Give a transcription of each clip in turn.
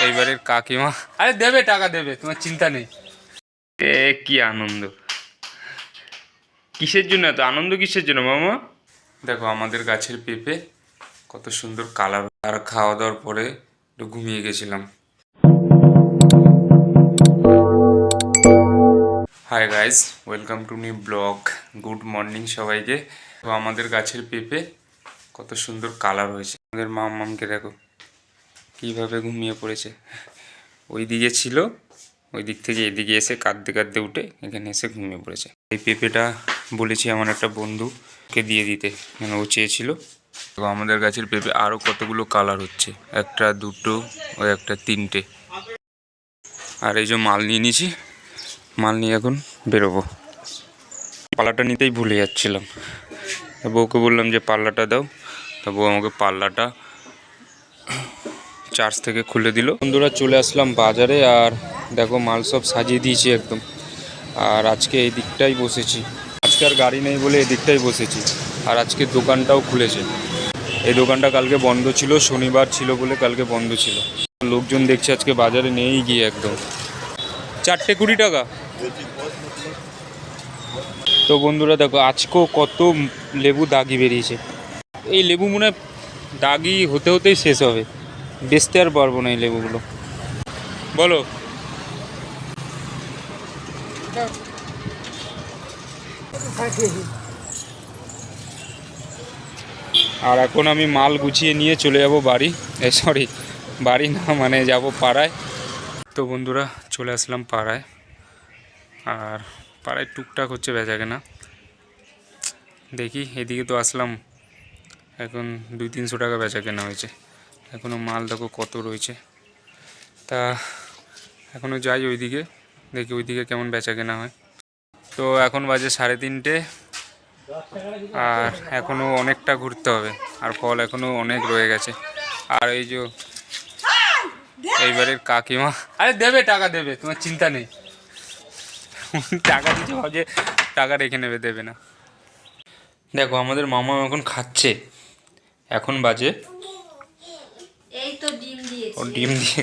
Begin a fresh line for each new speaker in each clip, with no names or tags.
এইবারের কাকিমা আরে দেবে, টাকা দেবে, তোমার চিন্তা নেই। কি আনন্দ! কিসের জন্য এত আনন্দ, কিসের জন্য মামা? দেখো আমাদের গাছের পেঁপে কত সুন্দর কালার। আর খাওয়া দাওয়ার পরে একটু ঘুমিয়ে গেছিলাম। Hi guys, welcome to new blog. Good morning সবাইকে। তো আমাদের গাছের পেঁপে কত সুন্দর কালার হয়েছে। আমাদের মামকে দেখো কীভাবে ঘুমিয়ে পড়েছে। ওই দিকে ছিল, ওই দিক থেকে এদিকে এসে কাঁদতে কাঁদতে উঠে এখানে এসে ঘুমিয়ে পড়েছে। এই পেঁপেটা বলেছি আমার একটা বন্ধুকে দিয়ে দিতে, মানে ও চেয়েছিল। তো আমাদের গাছের পেঁপে আরও কতগুলো কালার হচ্ছে, একটা দুটো ও একটা তিনটে। আর এই যে মাল নিয়ে নিয়েছি, মাল নিয়ে এখন বেরোবো। পাল্লাটা নিতেই ভুলে যাচ্ছিলাম, বউকে বললাম যে পাল্লাটা দাও, তা বউ আমাকে পাল্লাটা চার্জ থেকে খুলে দিল। বন্ধুরা চলে আসলাম বাজারে, আর দেখো মাল সব সাজিয়ে দিয়েছি একদম। আর আজকে এই দিকটাই বসেছি, আজকে আর গাড়ি নেই বলে এই দিকটাই বসেছি। আর আজকে দোকানটাও খুলেছে। এই দোকানটা কালকে বন্ধ ছিল, শনিবার ছিল বলে কালকে বন্ধ ছিল। লোকজন দেখছে আজকে বাজারে নেই গিয়ে একদম। 420 টাকা। তো বন্ধুরা দেখো আজকেও কত লেবু দাগি বেরিয়েছে। এই লেবু মনে হয় দাগি হতে হতেই শেষ হবে, বেচতে আর পারবো না এই লেবুগুলো। বলো। আর এখন আমি মাল গুছিয়ে নিয়ে চলে যাব বাড়ি, সরি বাড়ি না, মানে যাব পাড়ায়। তো বন্ধুরা চলে আসলাম পাড়ায়, আর পাড়ায় টুকটাক হচ্ছে বেচাকেনা। দেখি এদিকে তো আসলাম, এখন 200-300 টাকা বেচাকেনা হয়েছে। এখনও মাল দেখো কত রয়েছে। তা এখনও যাই ওইদিকে, দেখি ওইদিকে কেমন বেচাকেনা হয়। তো এখন বাজে 3:30, আর এখনও অনেকটা ঘুরতে হবে, আর ফল এখনও অনেক রয়ে গেছে। আর এই যে এইবারের কাকিমা আরে দেবে, টাকা দেবে, তোমার চিন্তা নেই। টাকা দিতে ভাবছে টাকা রেখে নেবে, দেবে না। দেখো আমাদের মামা এখন খাচ্ছে, এখন বাজে
এই তো ডিম দিয়েছি,
ও ডিম দিয়ে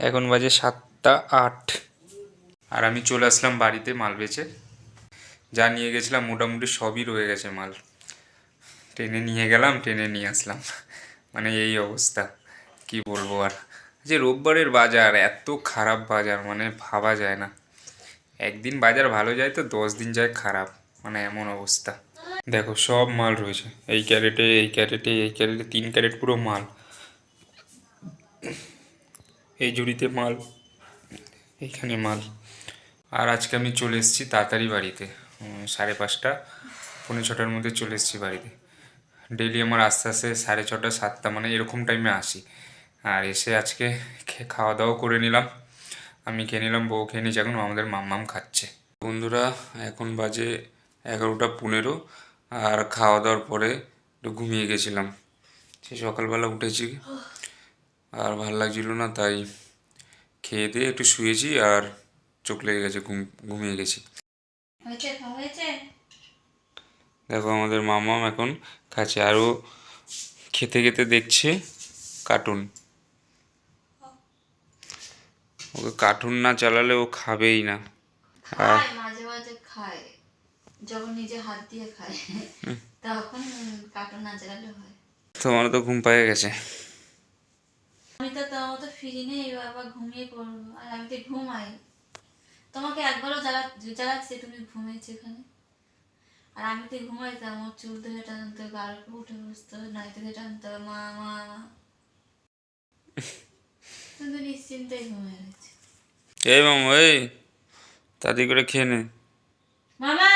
এখন বাজে 7:08। আর আমি চলে আসলাম বাড়িতে মাল বেচে। যা নিয়ে গেছিলাম মোটামুটি সবই রয়ে গেছে মাল। ট্রেনে নিয়ে গেলাম, ট্রেনে নিয়ে আসলাম, মানে এই অবস্থা। কি বলবো আর। যে রোববারের বাজার এত খারাপ বাজার, মানে ভাবা যায় না। একদিন বাজার ভালো যায় তো 10 দিন যায় খারাপ, মানে এমন অবস্থা। দেখো সব মাল রয়েছে, এই ক্যারেটে এই ক্যারেটে এই ক্যারেটে 3 ক্যারেট পুরো মাল। এই ঝুড়িতে মাল, এইখানে মাল। আর আজকে আমি চলে এসেছি তাড়াতাড়ি বাড়িতে, 5:30 6:45 মধ্যে চলে এসেছি বাড়িতে। ডেইলি আমার আস্তে আস্তে 6:30 7টা মানে এরকম টাইমে আসি। আর এসে আজকে খাওয়া দাওয়া করে নিলাম, আমি খেয়ে নিলাম, বউ খেয়ে নিয়েছি, এখন আমাদের মাম্মাম খাচ্ছে। বন্ধুরা এখন বাজে 11:15, আর খাওয়া দাওয়ার পরে একটু ঘুমিয়ে গেছিলাম। সে সকালবেলা উঠেছি, আর ভালো লাগছিল না, তাই খেয়ে দিয়ে একটু শুয়েছি, আর চোখ লেগে গেছে, ঘুমিয়ে গেছি। দেখো আমাদের মামাম এখন খাচ্ছে, আরও খেতে খেতে দেখছে কার্টুন। ওকে কার্টুন না চালালে ও খাবেই না।
খায় মাঝে মাঝে খায়, যখন নিজে হাত দিয়ে খায় তখন কার্টুন না চালালে হয়।
তোমার তো ঘুম পেয়ে গেছে।
আমি তো তোমার তো ফিরি নেই, বাবা ঘুমিয়ে পড়বো, আর আমি তো ঘুমাই। তোমাকে একবারও জ্বালাচ্ছি, তুমি ঘুমিয়েছো এখানে, আর আমি তো ঘুমাইতাম। আমার চুল ধরে টানতো, গাল উঠে বসতো, নাইতে ধরে টানতো, মা মা মা। তুমি তো নিশ্চিন্তাই ঘুমিয়ে গেছো।
এই মামা, এই তাড়াতাড়ি করে খেয়ে নে।
মামা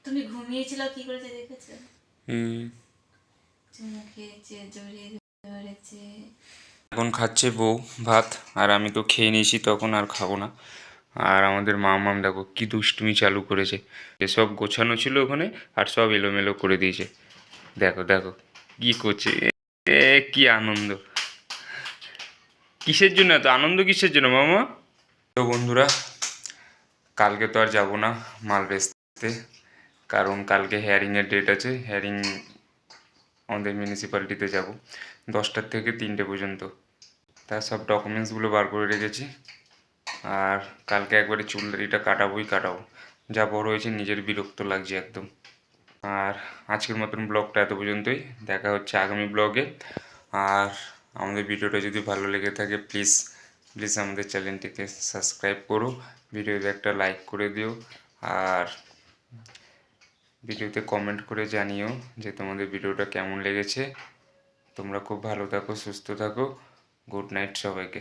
তুমি ঘুমিয়েছিল কি করেছে দেখেছো? চুমু খেয়েছে, জড়িয়ে ধরেছে।
এখন খাচ্ছে বউ ভাত, আর আমি তো খেয়ে নিয়েছি তখন, আর খাবো না। আর আমাদের মামাম দেখো কি দুষ্টুমি চালু করেছে, সব গোছানো ছিল ওখানে আর সব এলোমেলো করে দিয়েছে। দেখো দেখো কি করছে, কি আনন্দ! কিসের জন্য এত আনন্দ, কিসের জন্য মামা? তো বন্ধুরা কালকে তো আর যাবো না মাল বেচতে, কারণ কালকে হেয়ারিংয়ের ডেট আছে। হেয়ারিং আমাদের মিউনিসিপ্যালিটিতে যাব, 10টার থেকে 3টে পর্যন্ত। তার সব ডকুমেন্টসগুলো বার করে রেখেছি। আর কালকে একবারে চুল দাড়িটা কাটাবো, যা বড় হয়েছে নিজের বিরক্ত লাগছে একদম। আর আজকের মতন ব্লগটা এত পর্যন্তই, দেখা হচ্ছে আগামী ব্লগে। আর আমাদের ভিডিওটা যদি ভালো লেগে থাকে প্লিজ আমাদের চ্যানেলটিকে সাবস্ক্রাইব করো, ভিডিওতে একটা লাইক করে দিও, আর ভিডিওতে কমেন্ট করে জানিও যে তোমাদের ভিডিওটা কেমন লেগেছে। তোমরা খুব ভালো থাকো, সুস্থ থাকো। গুড নাইট সবাইকে।